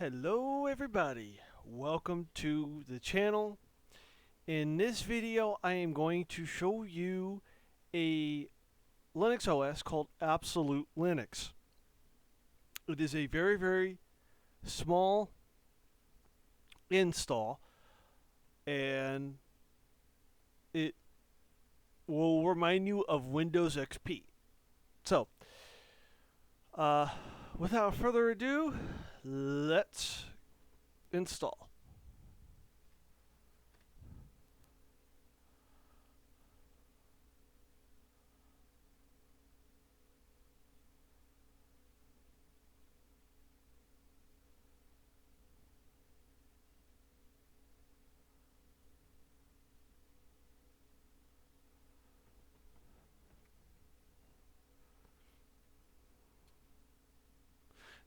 Hello everybody, welcome to the channel. In this video I am going to show you a Linux OS called Absolute Linux. It is a very small install and it will remind you of Windows XP. So without further ado, let's install.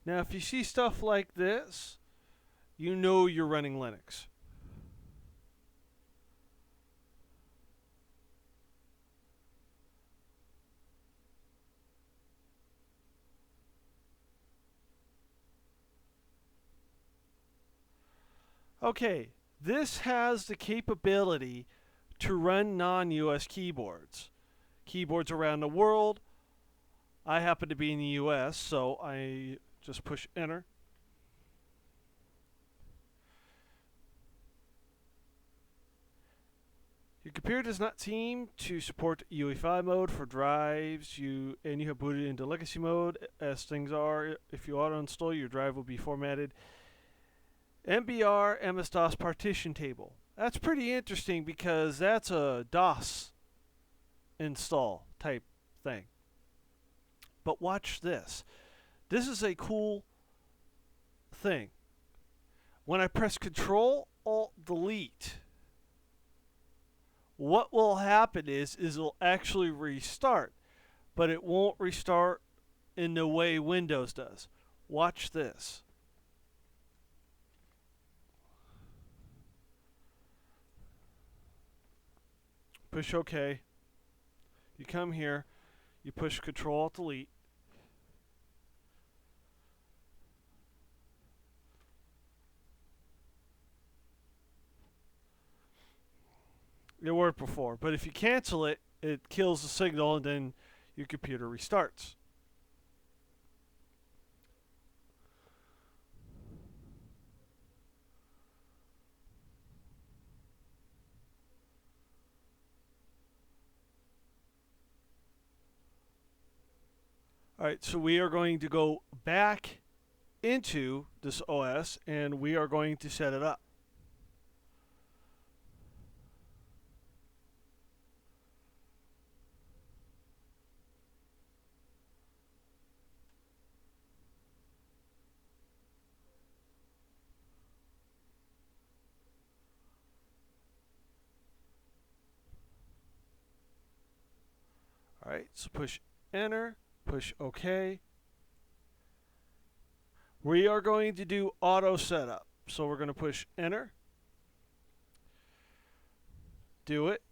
Now if you see stuff like this, you know you're running Linux. Okay, this has the capability to run non-US keyboards. Keyboards around the world. I happen to be in the US, so I just push enter. Your computer does not seem to support UEFI mode for drives, and you have booted into legacy mode. As things are, if you auto install, your drive will be formatted. MBR MS-DOS partition table. That's pretty interesting because that's a DOS install type thing. But watch this. This is a cool thing. When I press Control Alt Delete, what will happen is it'll actually restart, but it won't restart in the way Windows does. Watch this. Push OK. You come here, you push Control Alt Delete. It worked before, but if you cancel it, it kills the signal and then your computer restarts. Alright, so we are going to go back into this OS and we are going to set it up. Alright, so push enter, push OK. We are going to do auto setup. So we're going to push enter. Do it.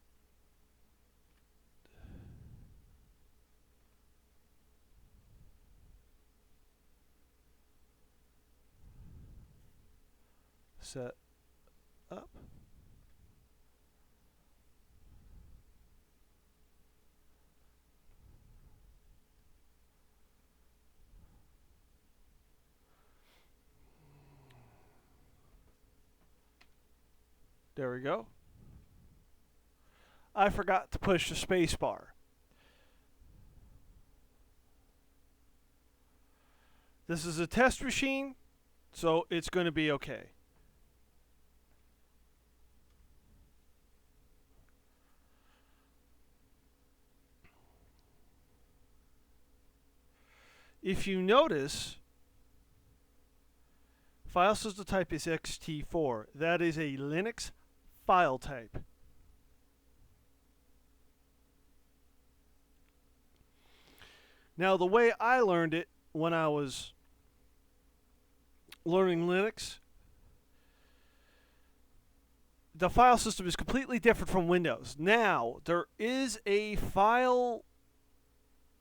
Set up. There we go. I forgot to push the space bar. This is a test machine, so it's going to be okay. If you notice, file system type is ext4. That is a Linux file type. Now, the way I learned it when I was learning Linux, the file system is completely different from Windows. Now, there is a file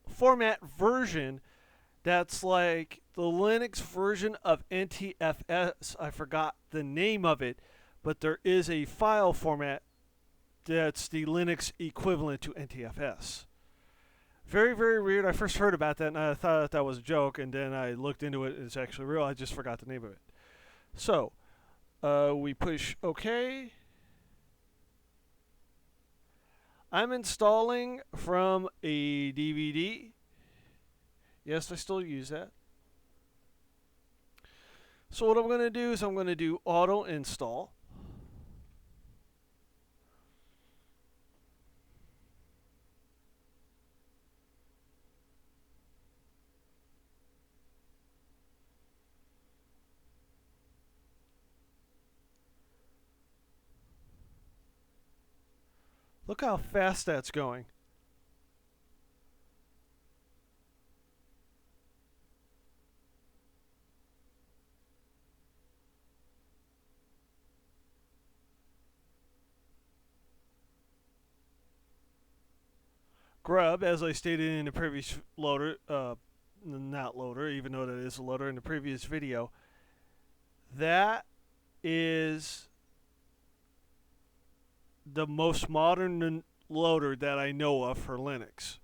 format version that's like the Linux version of NTFS. I forgot the name of it, but there is a file format that's the Linux equivalent to NTFS. Very, very weird. I first heard about that and I thought that was a joke, and then I looked into it and it's actually real. I just forgot the name of it. So, we push OK. I'm installing from a DVD. Yes, I still use that. So what I'm going to do is I'm going to do auto install. Look how fast that's going. Grub, as I stated in the previous loader, not loader, even though that is a loader in the previous video, that is the most modern loader that I know of for Linux.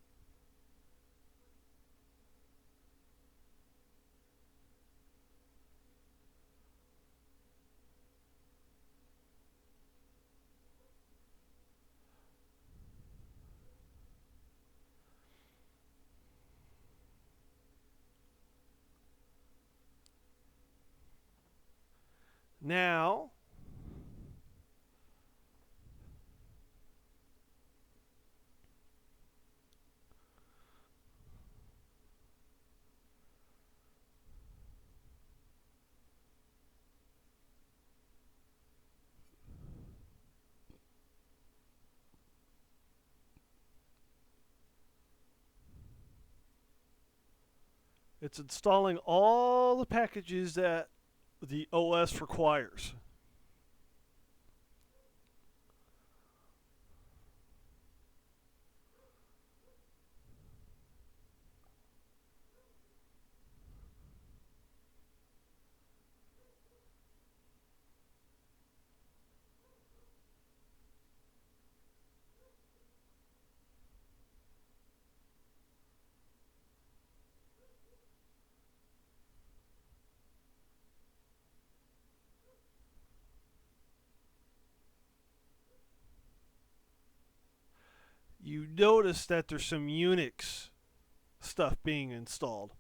Now, it's installing all the packages that the OS requires. You notice that there's some Unix stuff being installed.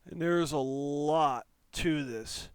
And there's a lot to this.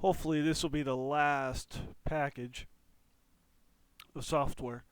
Hopefully, this will be the last package of software.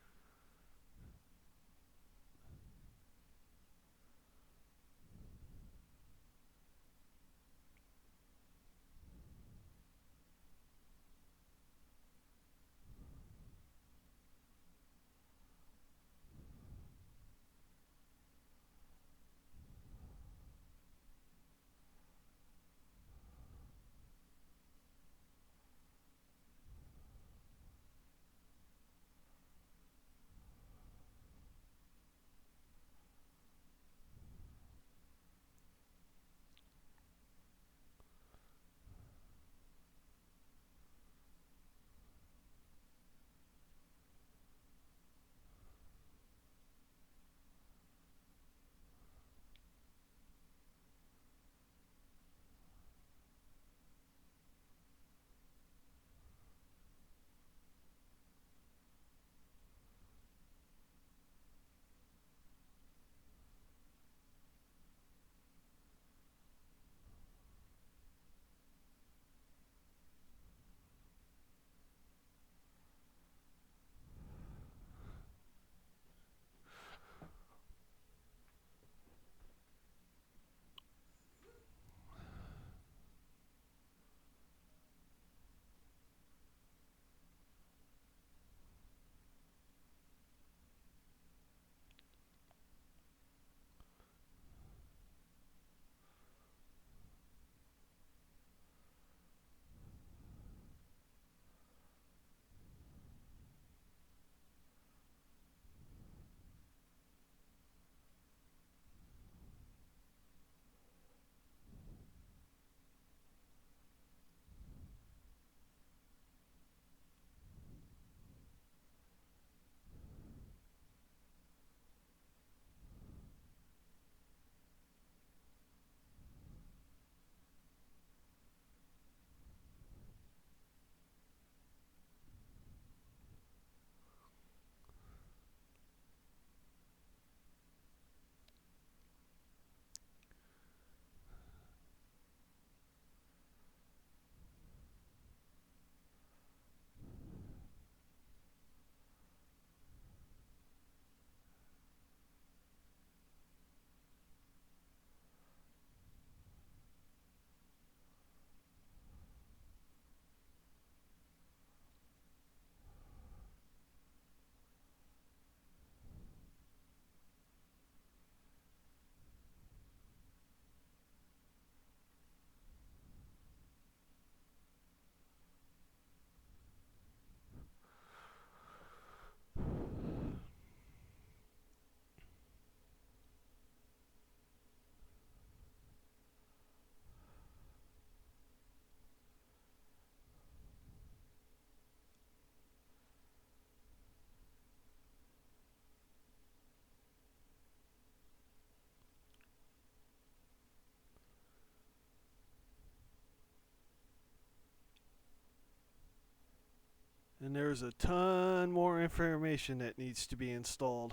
And there's a ton more information that needs to be installed.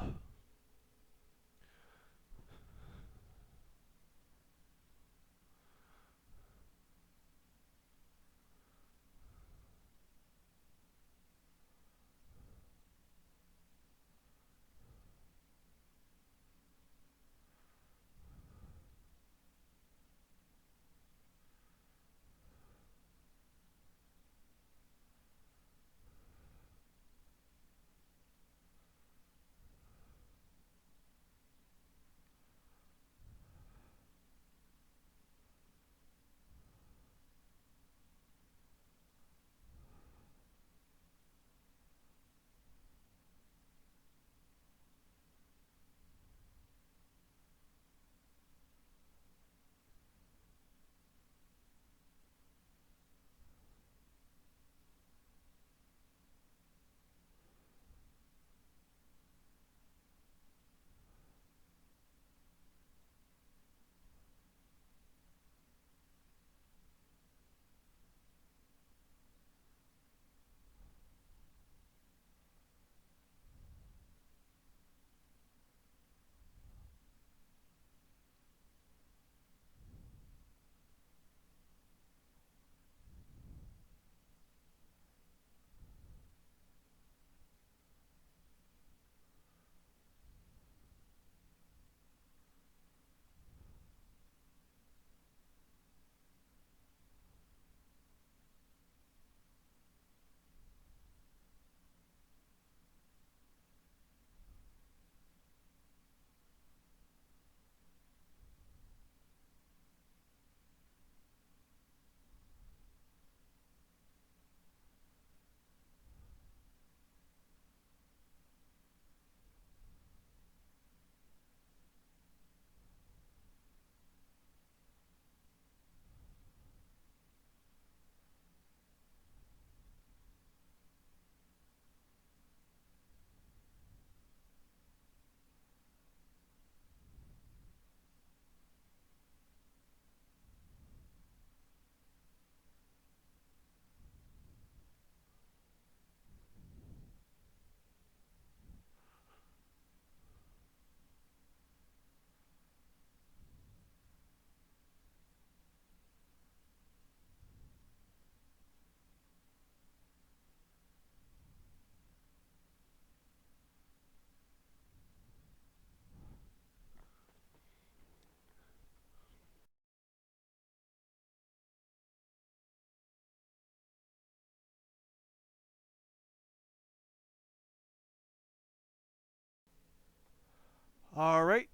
All right,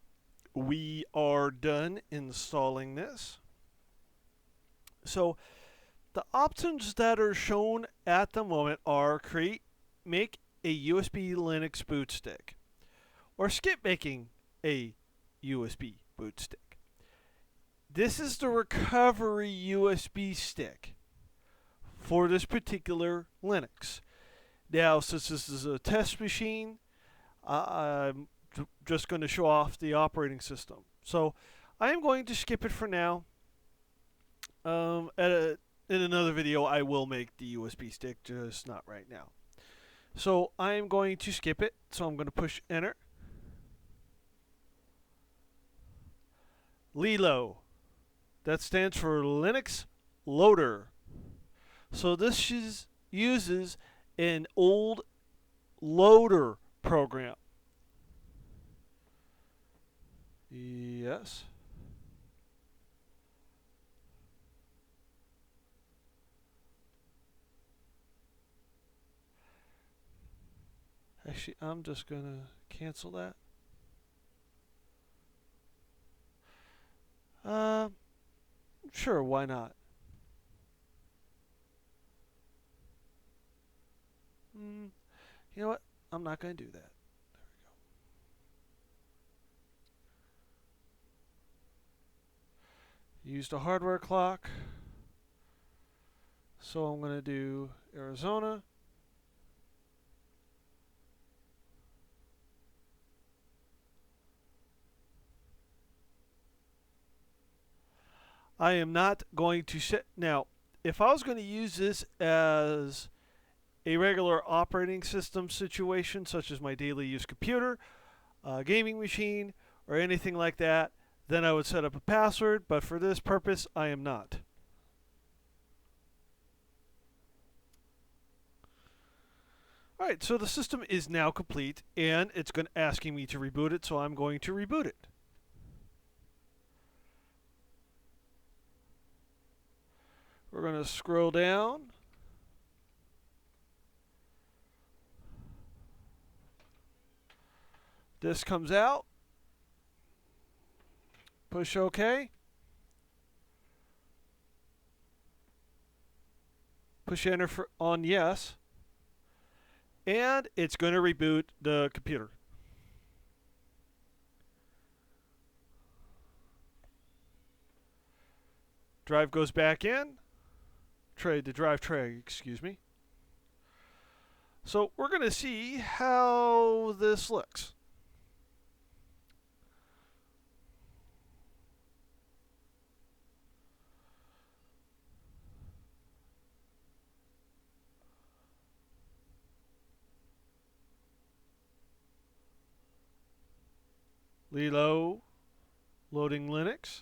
we are done installing this. So the options that are shown at the moment are make a USB Linux boot stick, or skip making a USB boot stick. This is the recovery USB stick for this particular Linux. Now, since this is a test machine, I'm just going to show off the operating system. So I am going to skip it for now. In another video, I will make the USB stick, just not right now. So I am going to skip it. So I'm going to push enter. Lilo. That stands for Linux Loader. So this uses an old loader program. Yes. Actually, I'm just going to cancel that. Sure, why not? You know what? I'm not going to do that. There we go. Used a hardware clock. So I'm going to do Arizona. I am not going to set. Now, if I was going to use this as a regular operating system situation, such as my daily use computer, gaming machine, or anything like that, then I would set up a password, but for this purpose, I am not. Alright, so the system is now complete, and it's asking me to reboot it, so I'm going to reboot it. We're going to scroll down. This comes out. Push OK. Push enter on yes. And it's going to reboot the computer. Drive goes back in. The drive tray, excuse me. So we're going to see how this looks. Lilo, loading Linux.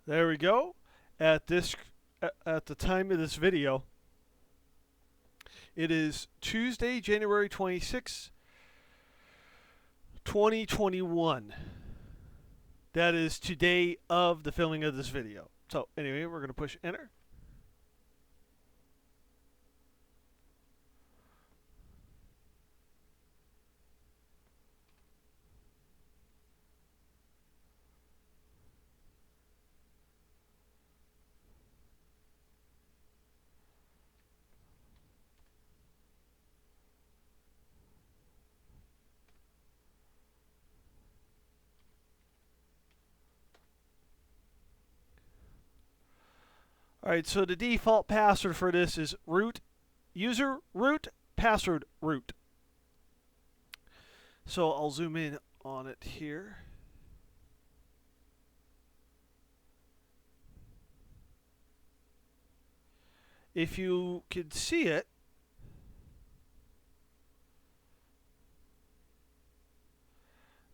There we go. At the time of this video, it is Tuesday, January 26, 2021. That is today of the filming of this video. So anyway, we're going to push enter. Alright, so the default password for this is user root password root. So I'll zoom in on it here. If you can see it,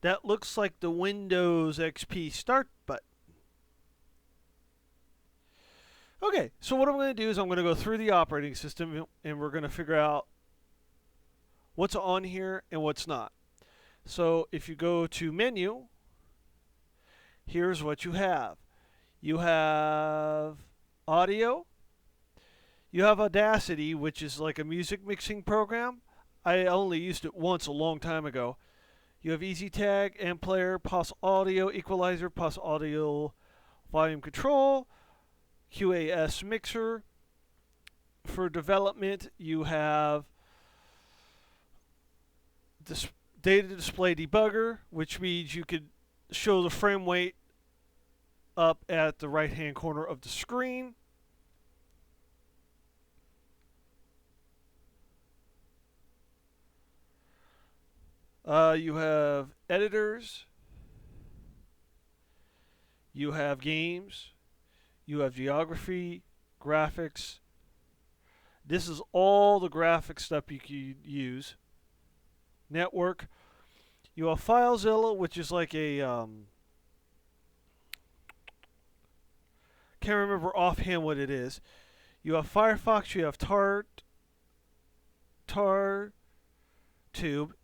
that looks like the Windows XP start button. Okay, so what I'm going to do is I'm going to go through the operating system and we're going to figure out what's on here and what's not. So if you go to menu, here's what you have. You have audio. You have Audacity, which is like a music mixing program. I only used it once a long time ago. You have Easy Tag, Amp Player, Pulse Audio, Equalizer, Pulse Audio Volume Control, QAS Mixer. For development, you have this Data Display Debugger, which means you could show the frame rate up at the right hand corner of the screen. You have editors, you have games, you have geography, graphics. This is all the graphic stuff you can use. Network. You have FileZilla, which is like a can't remember offhand what it is. You have Firefox. You have TarTube.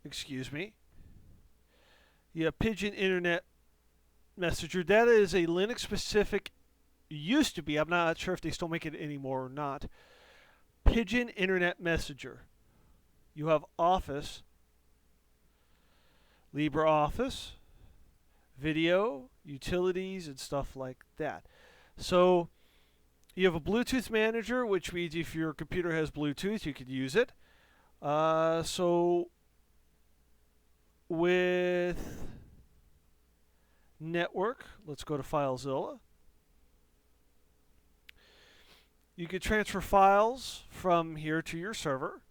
Excuse me. You have Pigeon Internet Messenger. That is a Linux specific. Used to be. I'm not sure if they still make it anymore or not. Pigeon Internet Messenger. You have Office, LibreOffice, video, utilities, and stuff like that. So you have a Bluetooth manager, which means if your computer has Bluetooth, you could use it. So with network, let's go to FileZilla. You could transfer files from here to your server.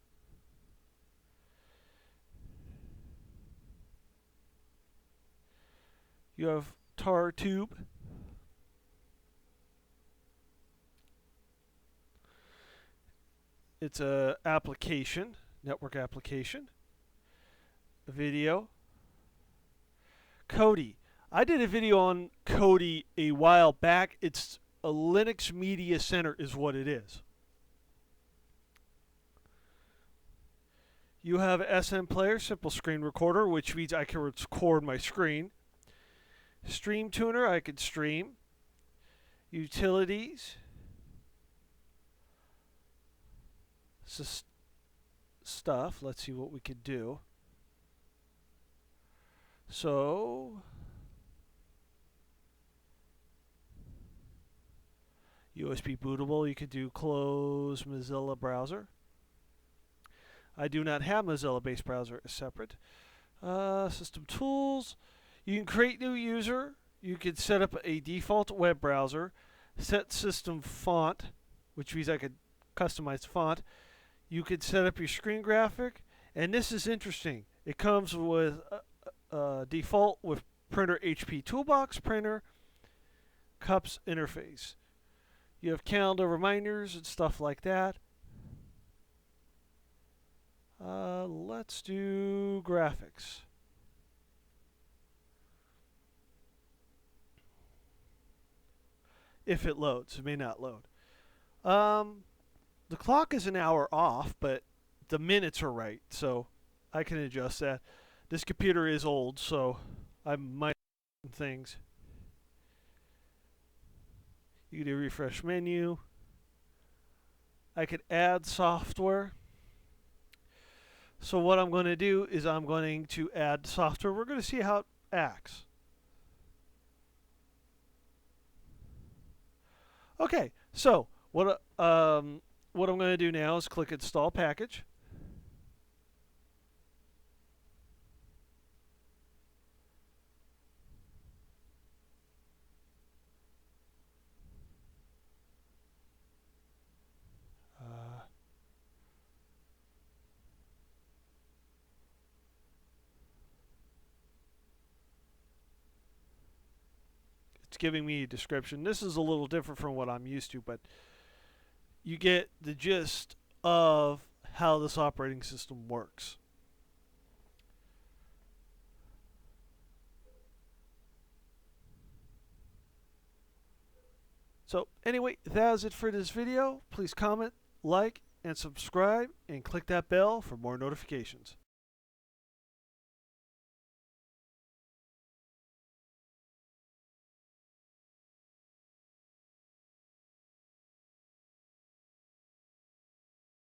You have TarTube. It's a application, network application. Video. Kodi. I did a video on Kodi a while back. It's a Linux Media Center is what it is. You have SM Player, Simple Screen Recorder, which means I can record my screen. Stream Tuner, I could stream. Utilities. Stuff. Let's see what we could do. So USB bootable, you could do close Mozilla browser. I do not have Mozilla based browser as separate. System tools. You can create new user. You could set up a default web browser. Set system font, which means I could customize font. You could set up your screen graphic. And this is interesting. It comes with default with printer HP Toolbox printer, cups interface. You have calendar reminders and stuff like that. Let's do graphics. If it loads, it may not load. The clock is an hour off, but the minutes are right, so I can adjust that. This computer is old, so I might things. You can do refresh menu. I could add software. So what I'm going to do is I'm going to add software. We're going to see how it acts. Okay, so what I'm going to do now is click Install Package. It's giving me a description. This is a little different from what I'm used to, but you get the gist of how this operating system works. So anyway, that is it for this video. Please comment, like, and subscribe, and click that bell for more notifications.